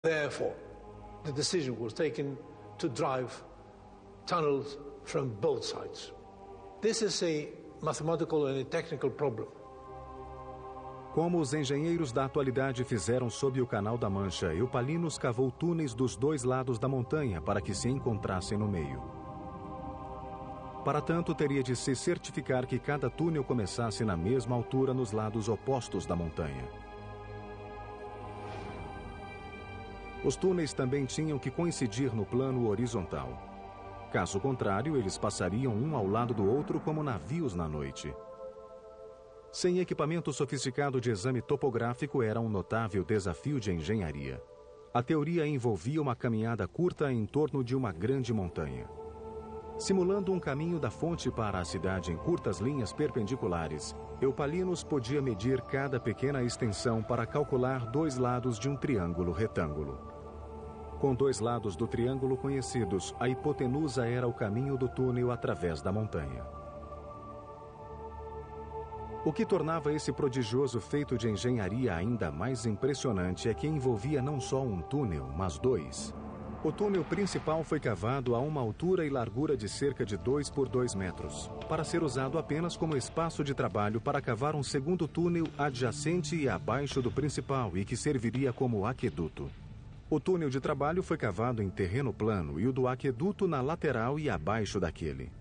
Therefore, the decision was taken to drive tunnels from both sides. This is a mathematical and a technical problem. Como os engenheiros da atualidade fizeram sob o Canal da Mancha, Eupalinos cavou túneis dos dois lados da montanha para que se encontrassem no meio. Para tanto, teria de se certificar que cada túnel começasse na mesma altura nos lados opostos da montanha. Os túneis também tinham que coincidir no plano horizontal. Caso contrário, eles passariam um ao lado do outro como navios na noite. Sem equipamento sofisticado de exame topográfico, era um notável desafio de engenharia. A teoria envolvia uma caminhada curta em torno de uma grande montanha. Simulando um caminho da fonte para a cidade em curtas linhas perpendiculares, Eupalinos podia medir cada pequena extensão para calcular dois lados de um triângulo retângulo. Com dois lados do triângulo conhecidos, a hipotenusa era o caminho do túnel através da montanha. O que tornava esse prodigioso feito de engenharia ainda mais impressionante é que envolvia não só um túnel, mas dois. O túnel principal foi cavado a uma altura e largura de cerca de 2 por 2 metros, para ser usado apenas como espaço de trabalho para cavar um segundo túnel adjacente e abaixo do principal e que serviria como aqueduto. O túnel de trabalho foi cavado em terreno plano e o do aqueduto na lateral e abaixo daquele.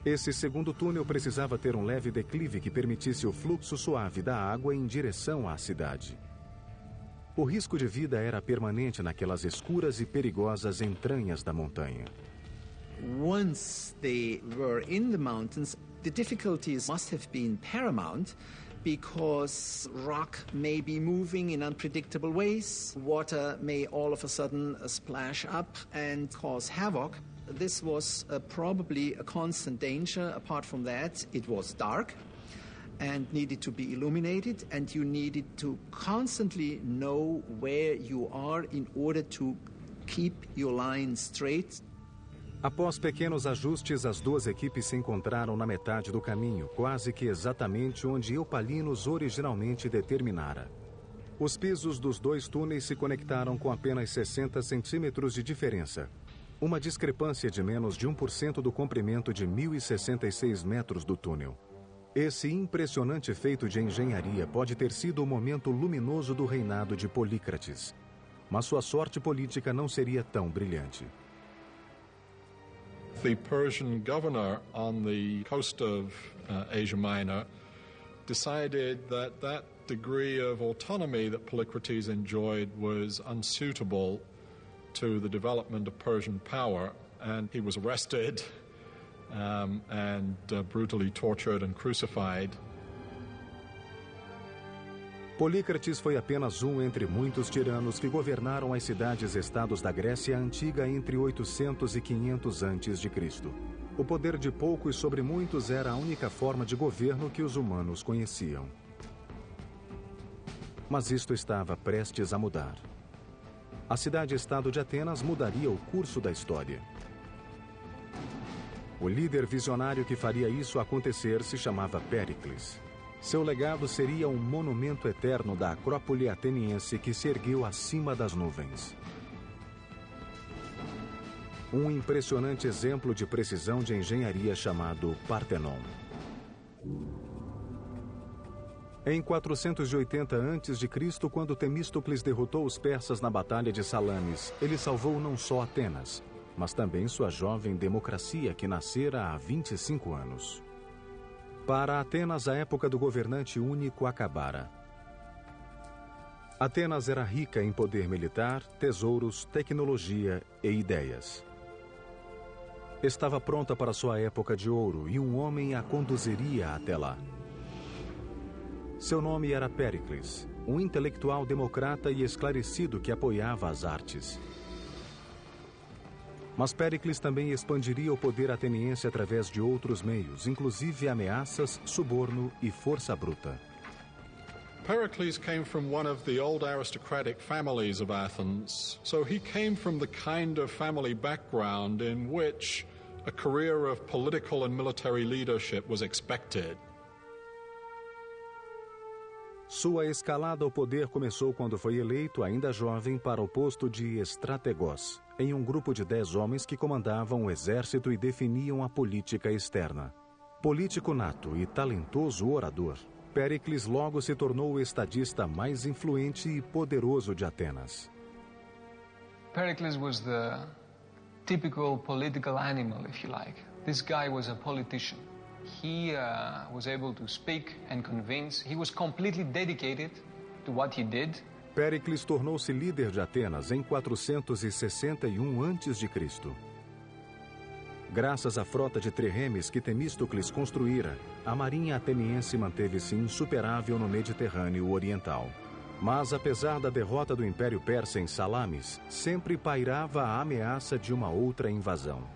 Esse segundo túnel precisava ter um leve declive que permitisse o fluxo suave da água em direção à cidade. O risco de vida era permanente naquelas escuras e perigosas entranhas da montanha. Once they were in the mountains, the difficulties must have been paramount because rock may be moving in unpredictable ways, water may all of a sudden splash up and cause havoc. This was probably a constant danger. Apart from that, it was dark and needed to be illuminated, and you needed to constantly know where you are in order to keep your line straight. Após pequenos ajustes, as duas equipes se encontraram na metade do caminho, quase que exatamente onde Eupalinos originalmente determinara. Os pisos dos dois túneis se conectaram com apenas 60 centímetros de diferença. Uma discrepância de menos de 1% do comprimento de 1.066 metros do túnel. Esse impressionante feito de engenharia pode ter sido o momento luminoso do reinado de Polícrates. Mas sua sorte política não seria tão brilhante. The Persian governor on the coast of Asia Minor decided that degree of autonomy that Polycrates enjoyed was unsuitable to the development of Persian power, and he was arrested and brutally tortured and crucified. Polícrates foi apenas um entre muitos tiranos que governaram as cidades-estados da Grécia Antiga entre 800 e 500 a.C. O poder de poucos sobre muitos era a única forma de governo que os humanos conheciam. Mas isto estava prestes a mudar. A cidade-estado de Atenas mudaria o curso da história. O líder visionário que faria isso acontecer se chamava Péricles. Seu legado seria um monumento eterno da Acrópole ateniense que se ergueu acima das nuvens. Um impressionante exemplo de precisão de engenharia chamado Partenon. Em 480 a.C., quando Temístocles derrotou os persas na Batalha de Salamis, ele salvou não só Atenas, mas também sua jovem democracia que nascera há 25 anos. Para Atenas, a época do governante único acabara. Atenas era rica em poder militar, tesouros, tecnologia e ideias. Estava pronta para sua época de ouro e um homem a conduziria até lá. Seu nome era Péricles, um intelectual democrata e esclarecido que apoiava as artes. Mas Péricles também expandiria o poder ateniense através de outros meios, inclusive ameaças, suborno e força bruta. Pericles came from one of the old aristocratic families of Athens, so he came from the kind of family background in which a career of political and military leadership was expected. Sua escalada ao poder começou quando foi eleito, ainda jovem, para o posto de estrategos, em um grupo de 10 homens que comandavam o exército e definiam a política externa. Político nato e talentoso orador, Péricles logo se tornou o estadista mais influente e poderoso de Atenas. Pericles was the typical political animal, if you like. This guy was a politician. He was able to speak and convince. He was completely dedicated to what he did. Péricles tornou-se líder de Atenas em 461 a.C. Graças à frota de triremes que Temístocles construíra, a marinha ateniense manteve-se insuperável no Mediterrâneo Oriental. Mas, apesar da derrota do Império Persa em Salamis, sempre pairava a ameaça de uma outra invasão.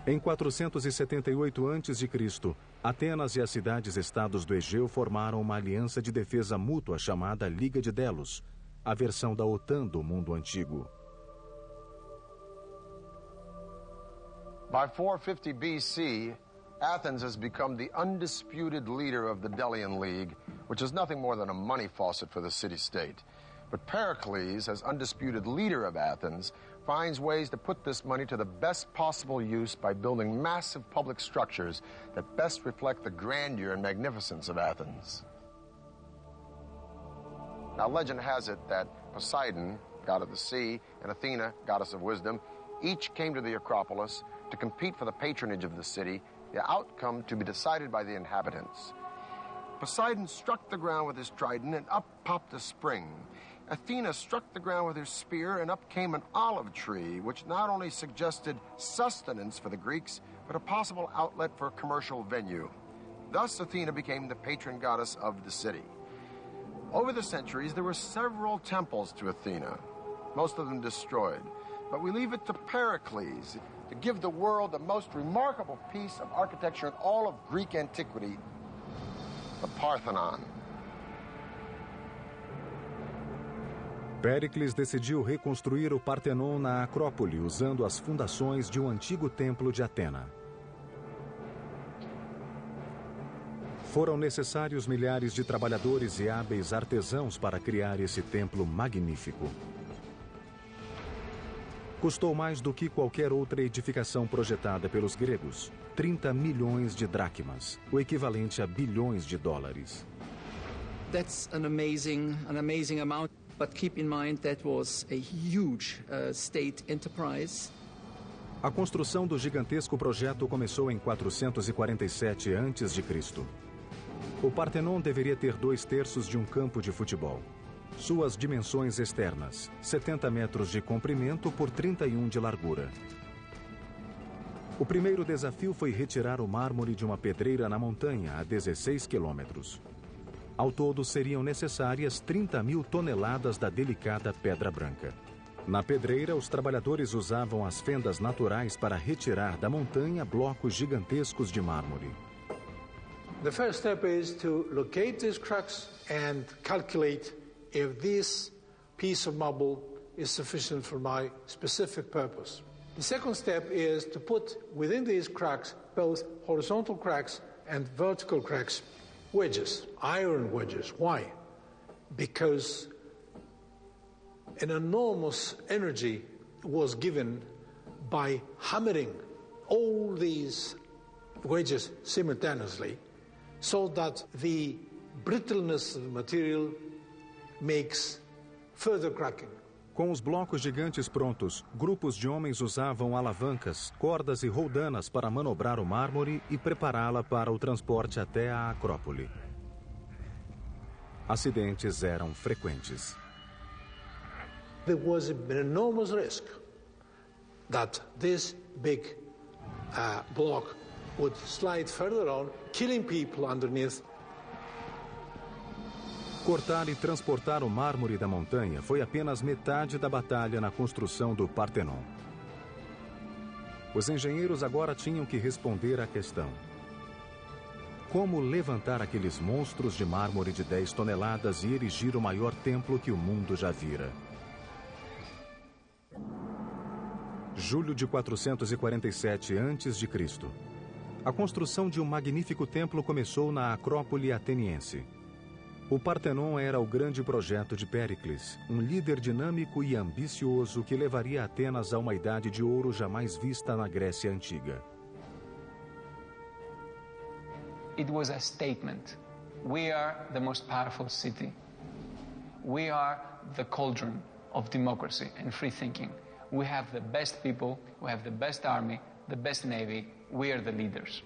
Em 478 a.C., Atenas e as cidades-estados do Egeu formaram uma aliança de defesa mútua chamada Liga de Delos, a versão da OTAN do mundo antigo. By 450 BC, Athens has become the undisputed leader of the Delian League, which is nothing more than a money faucet for the city-state. But Pericles, as undisputed leader of Athens, finds ways to put this money to the best possible use by building massive public structures that best reflect the grandeur and magnificence of Athens. Now, legend has it that Poseidon, god of the sea, and Athena, goddess of wisdom, each came to the Acropolis to compete for the patronage of the city, the outcome to be decided by the inhabitants. Poseidon struck the ground with his trident, and up popped a spring. Athena struck the ground with her spear, and up came an olive tree, which not only suggested sustenance for the Greeks, but a possible outlet for a commercial venue. Thus, Athena became the patron goddess of the city. Over the centuries, there were several temples to Athena, most of them destroyed. But we leave it to Pericles to give the world the most remarkable piece of architecture in all of Greek antiquity, the Parthenon. Péricles decidiu reconstruir o Partenon na Acrópole, usando as fundações de um antigo templo de Atena. Foram necessários milhares de trabalhadores e hábeis artesãos para criar esse templo magnífico. Custou mais do que qualquer outra edificação projetada pelos gregos, 30 milhões de dracmas, o equivalente a bilhões de dólares. That's an amazing amount, but keep in mind that was a huge state enterprise. A construção do gigantesco projeto começou em 447 a.C. O Partenon deveria ter 2/3 de um campo de futebol. Suas dimensões externas, 70 metros de comprimento por 31 de largura. O primeiro desafio foi retirar o mármore de uma pedreira na montanha a 16 quilômetros. Ao todo, seriam necessárias 30.000 toneladas da delicada pedra branca. Na pedreira, os trabalhadores usavam as fendas naturais para retirar da montanha blocos gigantescos de mármore. The first step is to locate these cracks and calculate if this piece of marble is sufficient for my specific purpose. The second step is to put within these cracks both horizontal cracks and vertical cracks, wedges, iron wedges. Why? Because an enormous energy was given by hammering all these wedges simultaneously, so that the brittleness of the material makes further cracking. Com os blocos gigantes prontos, grupos de homens usavam alavancas, cordas e roldanas para manobrar o mármore e prepará-la para o transporte até a Acrópole. Acidentes eram frequentes. There was an enormous risk that this big block would slide further on, killing people underneath. Cortar e transportar o mármore da montanha foi apenas metade da batalha na construção do Partenon. Os engenheiros agora tinham que responder à questão: como levantar aqueles monstros de mármore de 10 toneladas e erigir o maior templo que o mundo já vira? Julho de 447 a.C. A construção de um magnífico templo começou na Acrópole ateniense. O Partenon era o grande projeto de Péricles, um líder dinâmico e ambicioso que levaria Atenas a uma idade de ouro jamais vista na Grécia Antiga. It was a statement. We are the most powerful city. We are the cauldron of democracy and free thinking. We have the best people, we have the best army, the best navy. We are the leaders.